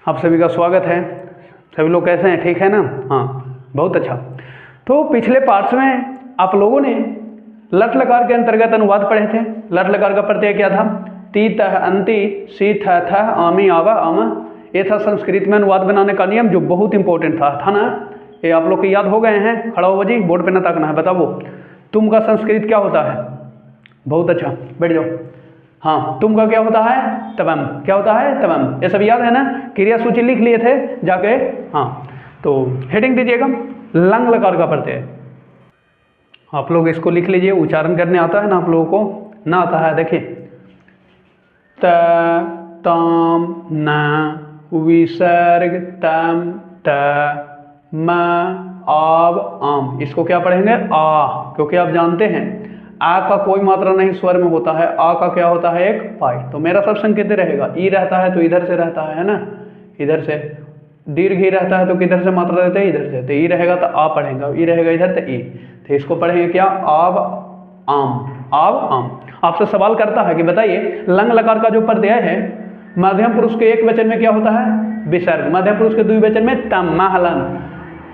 आप सभी का स्वागत है। सभी लोग कैसे हैं? ठीक है ना? हाँ, बहुत अच्छा। तो पिछले पार्ट्स में आप लोगों ने लट लकार के अंतर्गत अनुवाद पढ़े थे। लट लकार का प्रत्यय क्या था? ती तह अंति सी थ थ आमी आवा अम। ये था संस्कृत में अनुवाद बनाने का नियम, जो बहुत इंपॉर्टेंट था ना? ये आप लोग के याद हो गए हैं? खड़ा हो जी, बोर्ड पे ना ताकना है। बताओ तुम का संस्कृत क्या होता है? बहुत अच्छा, बैठ जाओ। हाँ, तुम का क्या होता है? तवम। क्या होता है? तवम। ये सब याद है ना? क्रिया सूची लिख लिए थे जाके? हाँ, तो हेडिंग दीजिएगा लंग लकार का प्रत्यय। आप लोग इसको लिख लीजिए। उच्चारण करने आता है ना आप लोगों को? ना आता है? देखिए, त तम न विसर्ग तम त म आव आम। इसको क्या पढ़ेंगे? आ, क्योंकि आप जानते हैं आ का कोई मात्रा नहीं स्वर में होता है। आ का क्या होता है? एक पाई। तो मेरा सब संकेत रहेगा। ई रहता है तो इधर से रहता है ना? इधर से। दीर्घ ही रहता है तो किधर से मात्रा देते हैं? इधर से। तो ई रहेगा तो आ पढ़ेंगे, ई रहेगा इधर तो ई। तो इसको पढ़ेंगे क्या? आव आम। आव आम। आपसे सवाल करता है कि बताइए लंग लकार का जो प्रत्यय है मध्यम पुरुष के एक वचन में क्या होता है? विसर्ग। मध्यम पुरुष के द्विवचन में तम महलन।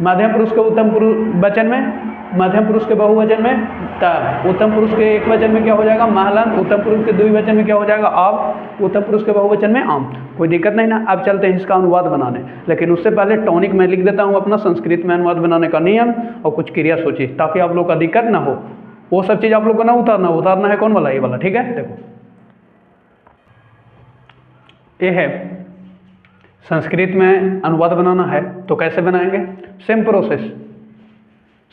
मध्यम पुरुष के उत्तम पुरुष वचन में, मध्यम पुरुष के बहुवचन में तब। उत्तम पुरुष के एक वचन में क्या हो जाएगा? महलन। उत्तम पुरुष के द्विवचन में क्या हो जाएगा? आव। उत्तम पुरुष के बहुवचन में आम। कोई दिक्कत नहीं ना? अब चलते हैं इसका अनुवाद बनाने, लेकिन उससे पहले टॉनिक में लिख देता हूँ अपना संस्कृत में अनुवाद बनाने का नियम और कुछ क्रिया सूची, ताकि आप लोग का दिक्कत ना हो। वो सब चीज़ आप लोग को ना उतारना है। कौन वाला? ये वाला। ठीक है, देखो ये है संस्कृत में अनुवाद बनाना है तो कैसे बनाएंगे? Same process.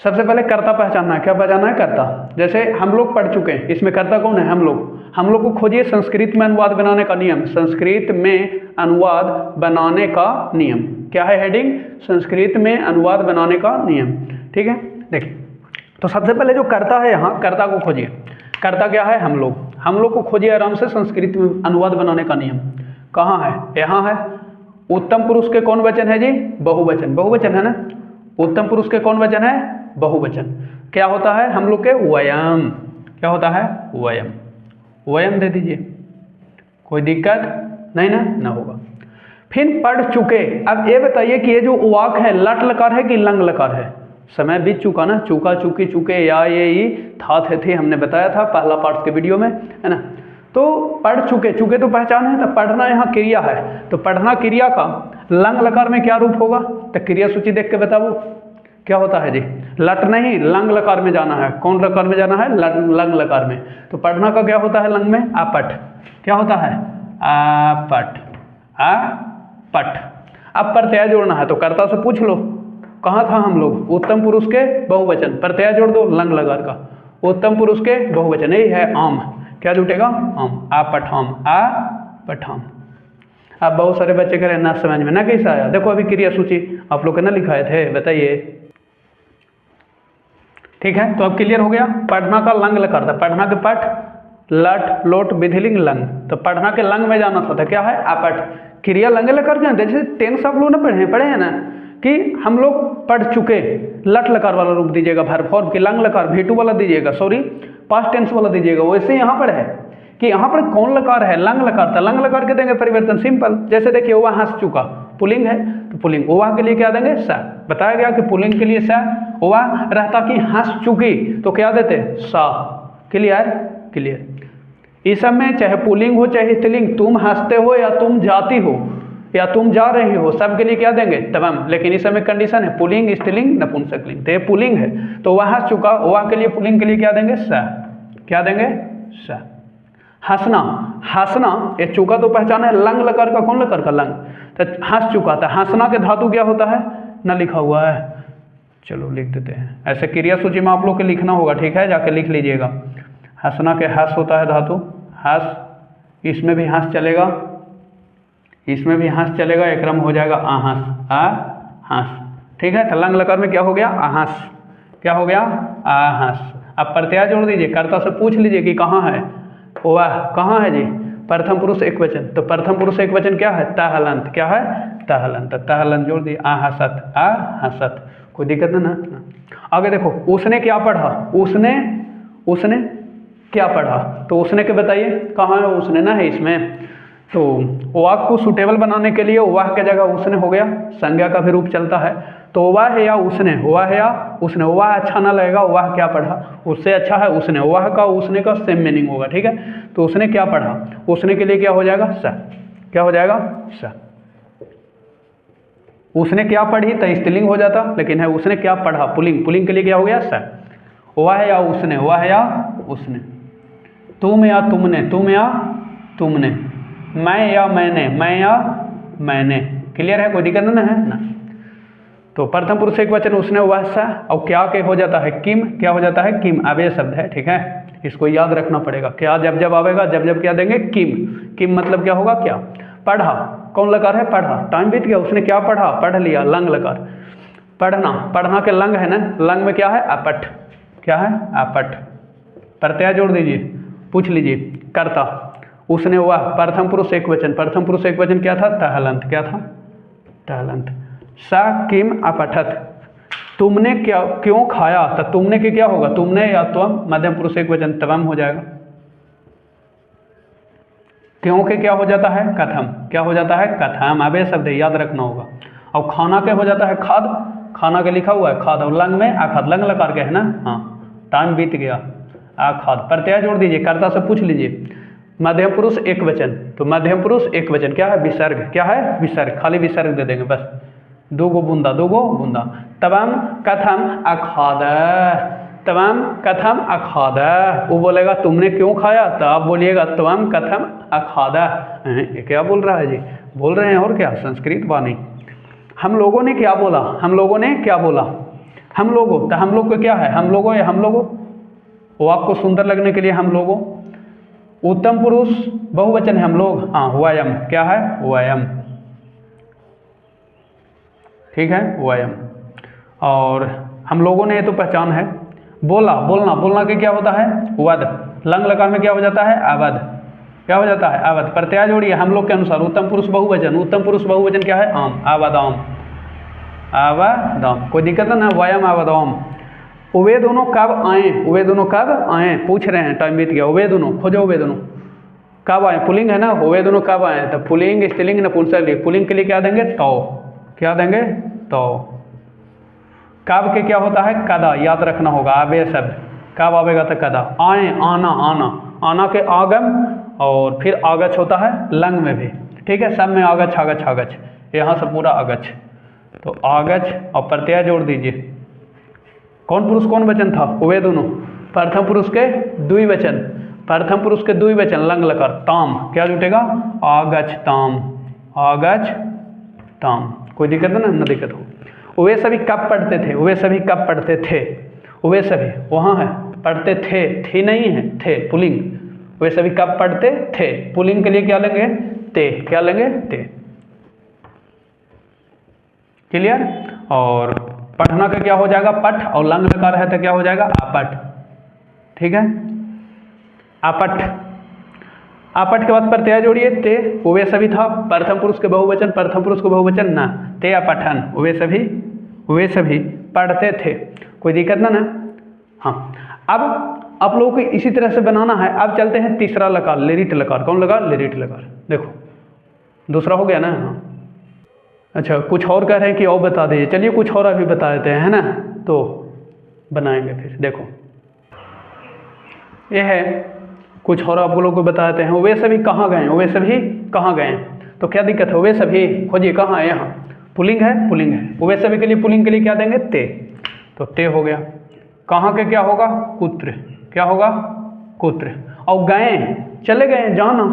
सबसे पहले कर्ता पहचानना है। क्या पहचानना है? कर्ता। जैसे हम लोग पढ़ चुके हैं, इसमें कर्ता कौन है? हम लोग को खोजिए संस्कृत में अनुवाद बनाने का नियम। संस्कृत में अनुवाद बनाने का नियम क्या है? हेडिंग संस्कृत में अनुवाद बनाने का नियम। ठीक है, देखिए तो सबसे पहले जो कर्ता है यहाँ, कर्ता को खोजिए। कर्ता क्या है? हम लोग को खोजिए आराम से। संस्कृत में अनुवाद बनाने का नियम कहाँ है? यहाँ है। उत्तम पुरुष के कौन वचन है जी? बहुवचन। बहुवचन है ना? उत्तम पुरुष के कौन वचन है? बहुवचन। क्या होता है हम लोग के? वयम। क्या होता है? वयम। वयम दे दीजिए, कोई दिक्कत नहीं ना? ना होगा। फिर पढ़ चुके। अब ये बताइए कि ये जो वाक है लट लकार है कि लंग लकार है? समय बीत चुका ना? चूका चूकी चूके या ये ई था थे हमने बताया था पहला पार्ट के वीडियो में, है ना? तो पढ़ चुके। चुके तो पहचान है, तो पढ़ना यहाँ क्रिया है। तो पढ़ना क्रिया का लंग लकार में क्या रूप होगा? तो क्रिया सूची देख के बताओ क्या होता है जी? लट नहीं, लंग लकार में जाना है। कौन लकार में जाना है? लंग लकार में। तो पढ़ना का क्या होता है लंग में? आपट। क्या होता है? आपट। आपट। अब प्रत्यय जोड़ना है तो कर्ता से पूछ लो। कहाँ था हम लोग? उत्तम पुरुष के बहुवचन। प्रत्यय जोड़ दो लंग लकार का। उत्तम पुरुष के बहुवचन, यही है आम। क्या जुटेगा? आम। आपठाम। आपठाम। अब बहुत सारे बच्चे कह रहे हैं ना समझ में, ना कैसा आया? देखो अभी क्रिया सूची आप लोग के ना लिखाए थे, बताइए। ठीक है, तो अब क्लियर हो गया। पढ़ना का लंग लकार था। पढ़ना के पठ, लट लोट विधिलिंग लंग। तो पढ़ना के लंग में जाना था। तो क्या है? आपट। क्रिया लंग लकार के। जैसे टेंस आप लोग ना पढ़े हैं ना कि हम लोग पढ़ चुके। लट लकार वाला रूप दीजिएगा वर्ब फॉर्म की। लंग लकार V2 वाला दीजिएगा, सॉरी पास्ट टेंस वाला दीजिएगा। वैसे यहाँ पर है कि यहाँ पर कौन लकार है? लंग लकार था। लंग लकार के देंगे परिवर्तन सिंपल। जैसे देखिए वह हंस चुका, पुलिंग है तो पुलिंग। ओवा के लिए क्या देंगे? सा। बताया गया कि पुलिंग के लिए सा। ओवा रहता कि हंस चुकी तो क्या देते? सा। क्लियर? क्लियर। इस सब में चाहे पुलिंग हो चाहे स्त्रीलिंग, तुम हंसते हो या तुम जाती हो या तुम जा रही हो, सब के लिए क्या देंगे? तमाम। लेकिन इस समय कंडीशन है पुलिंग स्त्रीलिंग नपुंसकलिंग। तो ये पुलिंग है तो वह हंस चुका। ओवा के लिए पुलिंग के लिए क्या देंगे? सा। क्या देंगे? सा। हंसना। हंसना ये चुका तो पहचाना है। लंग लकार का कौन लकार का? लंग। तो हंस चुका था। हंसना के धातु क्या होता है? ना लिखा हुआ है, चलो लिख देते हैं। ऐसे क्रिया सूची में आप लोग के लिखना होगा, ठीक है? जाके लिख लीजिएगा। हंसना के हंस होता है धातु, हंस। इसमें भी हंस चलेगा, इसमें भी हंस चलेगा। एक क्रम हो जाएगा आहंस। आहंस। ठीक है, तो लंग लकार में क्या हो गया? आहंस। क्या हो गया? आहंस। अब प्रत्यय जोड़ दीजिए। कर्ता से पूछ लीजिए कि कहाँ है? वाह कहाँ है जी? प्रथम पुरुष एक वचन। तो प्रथम पुरुष एक वचन क्या है? तहलंत। क्या है? तहलंत। तहलंत जोड़ दिए। आहसत। आहसत। कोई दिक्कत ना? आगे देखो, उसने क्या पढ़ा? उसने क्या पढ़ा? तो उसने के बताइए कहाँ है? उसने ना है इसमें। तो वाह को सुटेबल बनाने के लिए वाह की जगह उसने हो गया, संज्ञा का भी रूप चलता है। तो वाह या उसने, वाह या उसने, वाह अच्छा ना लगेगा, वाह क्या पढ़ा, उससे अच्छा है उसने, वाह का उसने का सेम मीनिंग होगा, ठीक है। तो उसने क्या पढ़ा, उसने के लिए क्या हो जाएगा, स, क्या हो जाएगा, स। उसने क्या पढ़ी तो स्त्रीलिंग हो जाता, लेकिन है उसने क्या पढ़ा, पुल्लिंग, पुल्लिंग के लिए क्या हो गया, स। वाह या उसने, वाह या उसने। तुम या तुमने, तुम या तुमने। मैं या मैंने, मैं या मैंने। क्लियर है, कोई दिक्कत ना है ना। तो प्रथम पुरुष एक वचन उसने, वह, सा, और क्या के हो जाता है, किम, क्या हो जाता है, किम, अव्यय शब्द है, ठीक है। इसको याद रखना पड़ेगा, क्या जब जब आवेगा, जब जब क्या देंगे, किम। किम मतलब क्या होगा, क्या, पढ़ा। कौन लकार है, पढ़ा, टाइम बीत गया, उसने क्या पढ़ा, पढ़ लिया, लंग लकार। पढ़ना, पढ़ना के लंग है ना, लंग में क्या है, अपठ, क्या है, अपठ। प्रत्यय जोड़ दीजिए, पूछ लीजिए, कर्ता, उसने वह, प्रथम पुरुष एक वचन, प्रथम पुरुष एक वचन क्या था, टहलंत, क्या था, टहलंत। सा किम अपठत, तुमने क्या क्यों खाया, तो तुमने के क्या होगा, तुमने या त्वम, मध्यम पुरुष एक वचन तवम हो जाएगा। क्यों के क्या हो जाता है, कथम, क्या हो जाता है, कथम, अबे शब्द है, याद रखना होगा। और खाना के हो जाता है खाद, खाना के लिखा हुआ है खाद, और लंग में आखाद, लंग लकार के है ना, हाँ, टाइम बीत गया, आखाद। प्रत्यय जोड़ दीजिए, कर्ता से पूछ लीजिए, मध्यम पुरुष एक वचन, तो मध्यम पुरुष एक वचन क्या है, विसर्ग, क्या है, विसर्ग, खाली विसर्ग दे देंगे बस, दो गो बूंदा, दो गो बूंदा। तवम कथम अखाद, तवम कथम अखाद, वो बोलेगा तुमने क्यों खाया, तो आप बोलिएगा तवम कथम अखाद। क्या बोल रहा है जी, बोल रहे हैं और क्या, संस्कृत वाणी। हम लोगों ने क्या बोला, हम लोगों ने क्या बोला, हम लोगों, तो हम लोग को क्या है, हम लोगों या हम लोगों, वो आपको सुंदर लगने के लिए हम लोगों। उत्तम पुरुष बहुवचन है हम लोग, हाँ, वयम, क्या है, वयम, ठीक है, वयम। और हम लोगों ने ये तो पहचान है। बोला, बोलना, बोलना के क्या होता है, वद, लंग लकार में क्या हो जाता है, अवध, क्या हो जाता है, अवध। प्रत्यय जोड़िए हम लोग के अनुसार, उत्तम पुरुष बहुवचन, उत्तम पुरुष बहुवचन क्या है, आम, आवदाम, आवदाम, कोई दिक्कत है ना, वयम आवदाम। वे दोनों कब आए, वे दोनों कब आए, पूछ रहे हैं, टाइम बीत गया, वे दोनों खोजो, वे दोनों कब आए, पुलिंग है ना, वे दोनों कब आए, तो पुलिंग, स्त्रीलिंग, नपुंसकलिंग। पुलिंग के लिए क्या देंगे, तो, क्या देंगे, तो। कब के क्या होता है, कदा, याद रखना होगा, अव्यय शब्द, कब आवेगा तो कदा। आए, आना, आना, आना के आगम, और फिर आगछ होता है लंग में भी, ठीक है, सब में आगछ, आगछ, आगछ, यहाँ से पूरा आगछ, तो आगछ, और प्रत्यय जोड़ दीजिए। कौन पुरुष कौन वचन था, वे दोनों, प्रथम पुरुष के द्विवचन, प्रथम पुरुष के द्विवचन, लंग लकार, ताम, क्या जुटेगा, आगछ ताम, आगछ ताम। कोई दिक्कत है ना दिक्कत हो। वे सभी कब पढ़ते थे, वे सभी कब पढ़ते थे, वे सभी वहाँ है, पढ़ते थे नहीं है, थे, पुलिंग। वे सभी कब पढ़ते थे, पुलिंग के लिए क्या लेंगे, ते, क्या लेंगे, ते। क्लियर। और पढ़ना का क्या हो जाएगा, पठ, और लंग लकार है तो क्या हो जाएगा, आपट, ठीक है, आपट। आपट के बाद प्रत्यय जोड़िए, ते, वे सभी था, प्रथम पुरुष के बहुवचन, प्रथम पुरुष के बहुवचन ना, ते अपठन, वे सभी पढ़ते थे। कोई दिक्कत ना। हाँ, अब आप लोगों को इसी तरह से बनाना है। अब चलते हैं तीसरा लकार, लिरिट लकार। कौन लकार, लिरिट लकार। देखो दूसरा हो गया ना। हाँ, अच्छा, कुछ और कह रहे हैं कि और बता दीजिए, चलिए कुछ और अभी बता देते हैं, है ना, तो बनाएंगे फिर। देखो ये है, कुछ और आप लोगों को बता देते हैं। वे सभी कहाँ गए, वे सभी कहाँ गए, तो क्या दिक्कत है, वे सभी खोजिए कहाँ है, यहाँ पुलिंग है, पुलिंग है, वे सभी के लिए पुलिंग के लिए क्या देंगे, ते, तो ते हो गया। कहाँ के क्या होगा, कुत्र, क्या होगा, कुत्र। और गए, चले गए, जाना,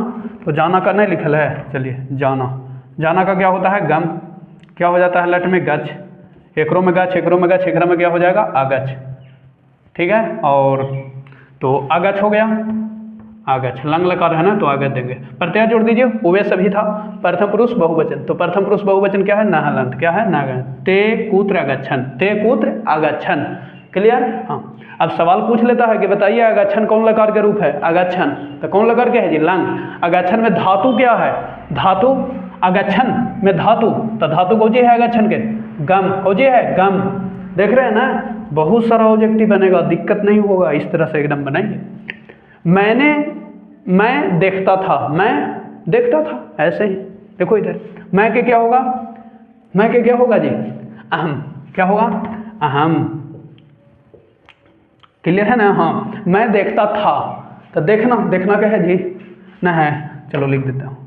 तो जाना का नहीं लिखल है, चलिए जाना, जाना का क्या होता है, गम, क्या हो जाता है, लट में गच, एकरो में गच, एकरो में गच, एकरा में क्या हो जाएगा, आगच, ठीक है। और तो आगच हो गया, आगच, लंग लकार है ना, तो आगच देंगे। प्रत्यय जोड़ दीजिए, वे सभी था, प्रथम पुरुष बहुवचन, तो प्रथम पुरुष बहुवचन क्या है, नाहलंत, क्या है, नागन, ते कूत्र आगच्छन, ते कूत्र आगच्छन। क्लियर। हाँ, अब सवाल पूछ लेता है कि बताइए आगच्छन कौन लकार के रूप है, आगच्छन, तो कौन लकार के है जी, लंग। आगच्छन में धातु क्या है, धातु, आगच्छन में धातु, तो धातु कौजी है आगच्छन के, गम, कौजी है, गम। देख रहे हैं ना, बहुत सारा ऑब्जेक्टिव बनेगा, दिक्कत नहीं होगा, इस तरह से एकदम बनाइए। मैं देखता था, मैं देखता था, ऐसे ही। देखो इधर मैं के क्या होगा, मैं के क्या होगा जी, अहम। क्या होगा, अहम। क्लियर है ना। हाँ, मैं देखता था, तो देखना, देखना क्या है जी, ना है, चलो लिख देता हूँ।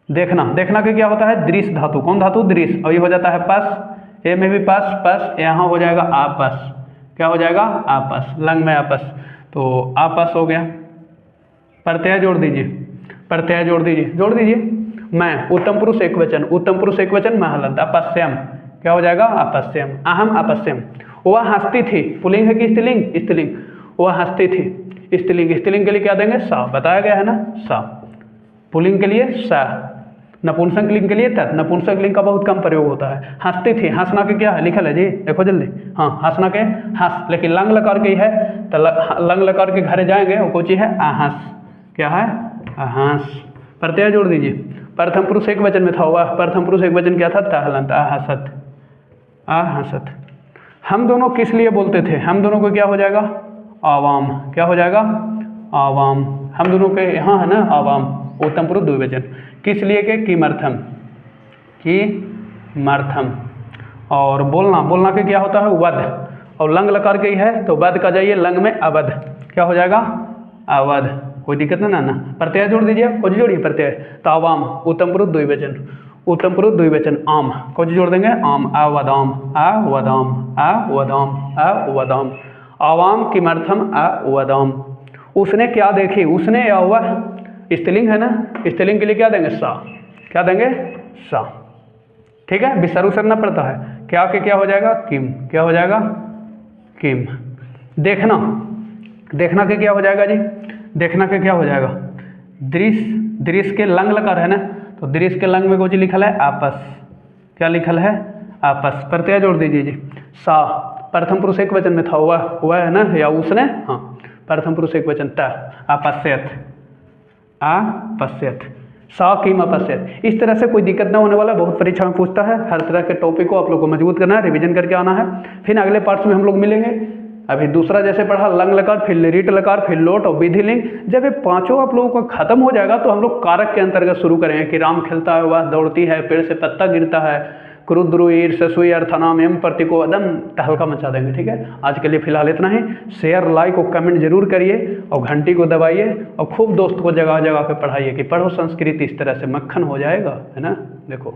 देखना, देखना के क्या होता है, दृश्य धातु। कौन धातु, दृश्य। और ये हो जाता है पस, ए में भी पस, पस यहाँ हो जाएगा आपस। क्या हो जाएगा, आपस, लंग में आपस, तो आपस हो गया। प्रत्यय जोड़ दीजिए, प्रत्यय जोड़ दीजिए, जोड़ दीजिए। मैं, उत्तम पुरुष एक वचन, उत्तम पुरुष एक वचन, मैं हलंत, अपस्यम। क्या हो जाएगा, अपस्यम, अहम अपस्यम। वह हंसती थी, पुल्लिंग है कि स्त्रीलिंग, स्त्रीलिंग। वह हंसती थी, स्त्रीलिंग। स्त्रीलिंग के लिए क्या देंगे, सा, बताया गया है ना, सा। पुल्लिंग के लिए सा, नपुंसक लिंग के लिए तत्। नपुंसक लिंग का बहुत कम प्रयोग होता है। हंसती थी, हंसना के क्या है, लिखल है जी, देखो जल्दी। हाँ, हंसना के हंस, लेकिन लंग लकार के ही है, तो लंग लकार के घरे जाएंगे, वो कोची है, आहस। क्या है, आहस। प्रत्यय जोड़ दीजिए। प्रथम पुरुष एक वचन में था, वह प्रथम पुरुष एक वचन क्या था, तहलंत, आहसत, आहसत। हम दोनों किस लिए बोलते थे, हम दोनों को क्या हो जाएगा, आवाम। क्या हो जाएगा, आवाम। हम दोनों के यहाँ है ना आवाम, उत्तम पुरुष द्विवचन। किस लिए के, किमर्थम, किमर्थम। और बोलना, बोलना के क्या होता है, वध। और लंग लकार के ही है, तो वध का जाइए लंग में अवध। क्या हो जाएगा, अवध। कोई दिक्कत ना ना। प्रत्यय जोड़ दीजिए, कुछ जोड़िए प्रत्यय, तो आवाम, उत्तम पुरुष द्विवचन, उत्तम पुरुष द्विवचन, आम। कुछ जोड़ देंगे, आम, अवदाम, अवदाम, अवदाम, अवदाम। आवाम किमर्थम अवदाम। उसने क्या देखी, उसने या वह, स्त्रीलिंग है ना, स्त्रीलिंग के लिए क्या देंगे, सा। क्या देंगे, सा। ठीक है, विसर्ग उसरना पड़ता है। क्या के क्या हो जाएगा, किम। क्या हो जाएगा, किम। देखना, देखना के क्या हो जाएगा जी, देखना के क्या हो जाएगा, दृश्य। दृश्य के लंग लकार है ना, तो दृश्य के लंग में कुछ लिखल है, आपस। क्या लिखल है, आपस। प्रत्यय जोड़ दीजिए जी, सा। प्रथम पुरुष एक वचन में था, वह है ना, या उसने, हाँ, प्रथम पुरुष एक वचन, त, अपश्यत, अपश्यत, सा किम अपश्यत। इस तरह से कोई दिक्कत ना होने वाला, बहुत परीक्षा में पूछता है। हर तरह के टॉपिक को आप लोग को मजबूत करना है, रिवीजन करके आना है। फिर अगले पार्ट्स में हम लोग मिलेंगे। अभी दूसरा जैसे पढ़ा, लंग लकार, फिर रीट लकार, फिर लोट और विधि लिंग। जब ये पांचों आप लोगों का खत्म हो जाएगा, तो हम लोग कारक के अंतर्गत शुरू करेंगे कि राम खेलता है, वह दौड़ती है, पेड़ से पत्ता गिरता है, क्रुद्रुईर ससुई अर्थनाम एम प्रतिको अदम, तहलका मचा देंगे। ठीक है, आज के लिए फिलहाल इतना ही। शेयर, लाइक और कमेंट जरूर करिए, और घंटी को दबाइए, और खूब दोस्त को जगह जगह पे पढ़ाइए कि पढ़ो संस्कृत, इस तरह से मक्खन हो जाएगा, है ना। देखो।